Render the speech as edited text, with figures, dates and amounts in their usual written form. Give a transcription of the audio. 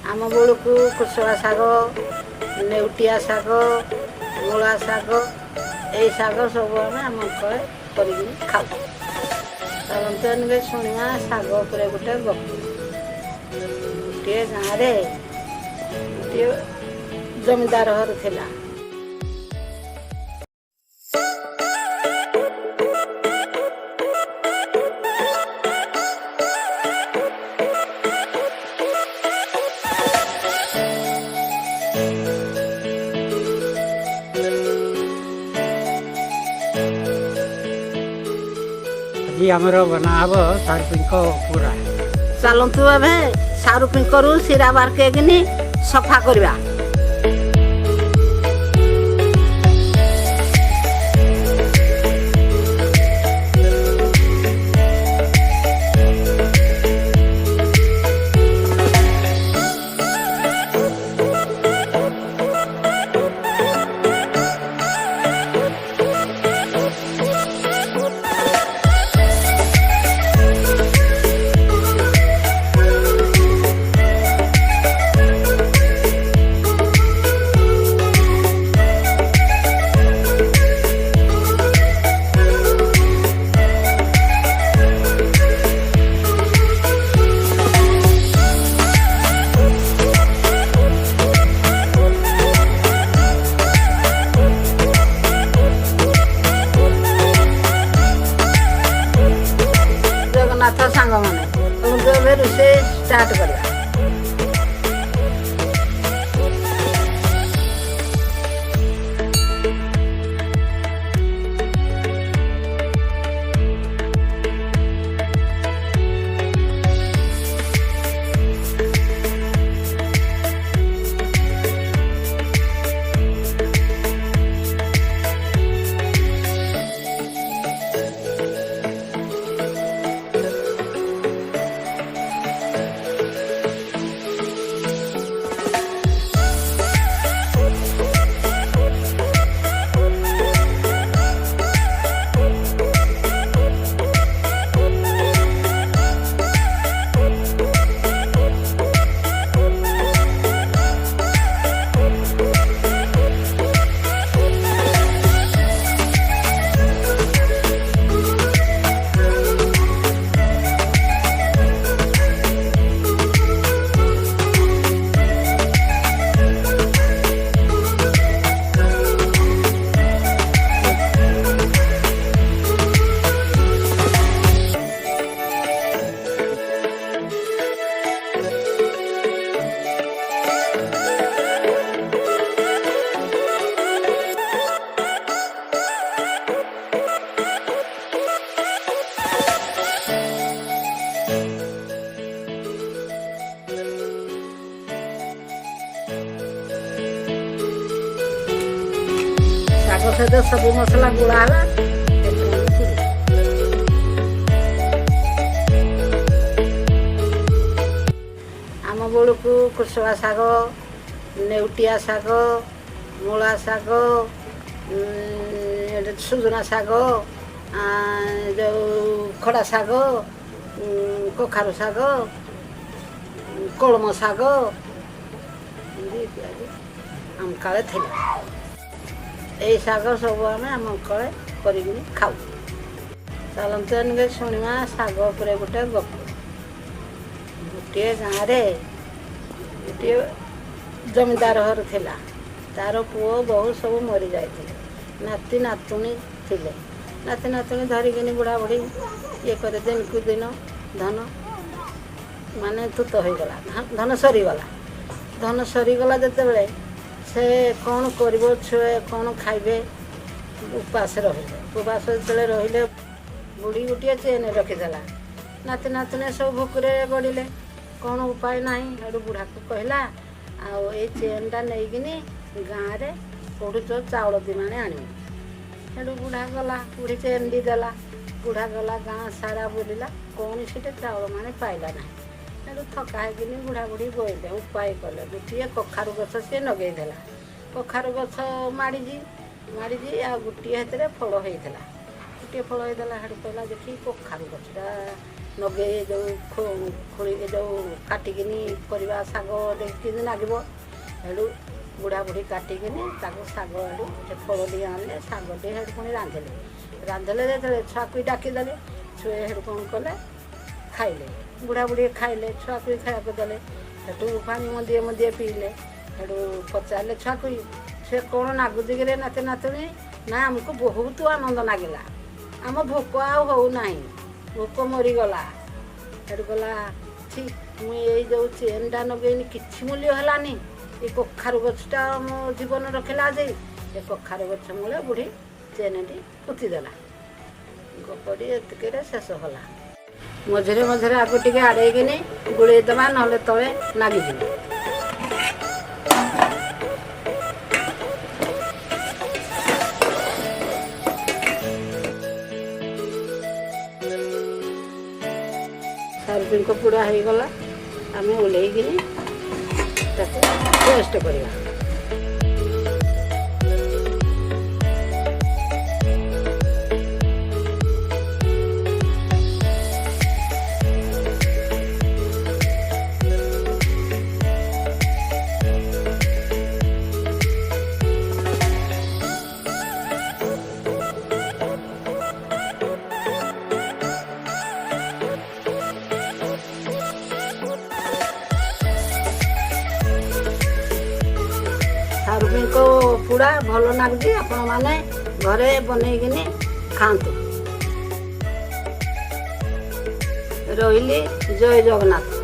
आम बेलू को कुशला शाग नेउटिया शाग मूला शाग यही शाग सब आम कर खाऊ चलते शुणा शाग उपर गोटे गप गोटे गाँव गोटे जमीदार घर थिला। जी आमर बना हम सारू पिंक पूरा चलतु ए सारू पिंकरू सिरा बारकेकिनी सफा करवा। सांग मैंने रोषे स्टार्ट करवा। सहित सब मसला गुड़ा आम बेलू को कुशला शाग नेउटिया शाग मूला शाग सुजना शाग जो खड़ा शाग कखारु शाग कलम शाग आम काले थे यही शाग सब आम कले कर खाऊ चलते शुणा शाग उपर गोटे गप गोटे गाँव गोटे जमीदार घर थिला तार पुओ बहु सब मरी जाते नाती नातुणी थिले नाती नातुणी धरिकी बुढ़ा बुढ़ी ये कर दिन को दिन धन माने तुत हो गला धन सरीगला जिते बड़े से कौन कर छुए कौन खाइबे उपास रहिले उपास जो रहिले बुढ़ी गोटे चेन रखीदेला नाती नातुणी सब भोकरे गड़िले कौन उपाय ना हेटू बुढ़ा को कहला आउ चेनटा नहीं गाँव में कौटू तो चाउल दिमाणे आने हेटू बुढ़ा गला बुढ़ी चेन भी देला बुढ़ा गला गाँ सारा बुलिला कौन सी चाउल माने पाइला ना हेटू थका है बुढ़ा बुढ़ी बोले उपाय कले गोटे कखारु गछ सी नगेदेला कखारु गछ माड़ी आ गोटे हाथ फल होता गोटे फल होता हेटू कहला देखी कखारु गछटा ନଗେଇ ଯେଉଁ ଖୋଳି ଯେଉଁ କାଟିକିନି ପରିବା ଶାଗ ଦେଖିକିନି ଲାଗିବ ସେଠୁ ବୁଢ଼ାବୁଢ଼ୀ କାଟିକିନି ତାକୁ ଶାଗ ଆଡ଼ୁ ସେ ଫଳ ଟିକେ ଆଣିଲେ ଶାଗ ଟିକେ ସେଠୁ ପୁଣି ରାନ୍ଧିଲେ ଯେତେବେଳେ ଛୁଆକୁ ଡାକିଦେଲେ ଛୁଆ ସେଠୁ କ'ଣ କଲେ ଖାଇଲେ ବୁଢ଼ାବୁଢ଼ୀ ଖାଇଲେ ଛୁଆକୁ ଖାଇବାକୁ ଦେଲେ ସେଠୁ ପାଣି ମନ୍ଦିଏ ପିଇଲେ ସେଠୁ ପଚାରିଲେ ଛୁଆକୁ ସେ କ'ଣ ନାଗୁଦିଗରେ ନାତି ନାତୁଣୀ ନା ଆମକୁ ବହୁତ ଆନନ୍ଦ ଲାଗିଲା ଆମ ଭୋକ ଆଉ ହେଉନାହିଁ ଭୋକ ମରିଗଲା ସେଠୁ ଗଲା ଛି ମୁଁ ଏଇ ଯେଉଁ ଚେନ୍ଟା ଲଗେଇନି କିଛି ମୂଲ୍ୟ ହେଲାନି ଏ କଖାରୁ ଗଛଟା ମୋ ଜୀବନ ରଖିଲା ଯେ ଏ କଖାରୁ ଗଛ ମୂଳେ ବୁଢ଼ୀ ଚେନ୍ଟି ପୋତିଦେଲା ଗପଟି ଏତିକିରେ ଶେଷ ହେଲା ମଝିରେ ମଝିରେ ଆକୁ ଟିକେ ଆଡ଼େଇକିନି ଗୁଳେଇ ଦେବା ନହେଲେ ତଳେ ଲାଗିଯିବ ସାରୁ ପିଙ୍କ ପୋଡ଼ା ହେଇଗଲା ଆମେ ଓହ୍ଲେଇକିନି ତାକୁ ଟେଷ୍ଟ କରିବା ସାରୁ ପିଙ୍କ ପୋଡ଼ା ଭଲ ଲାଗୁଛି ଆପଣମାନେ ଘରେ ବନେଇକିନି ଖାଆନ୍ତୁ ରହିଲି ଜୟ ଜଗନ୍ନାଥ।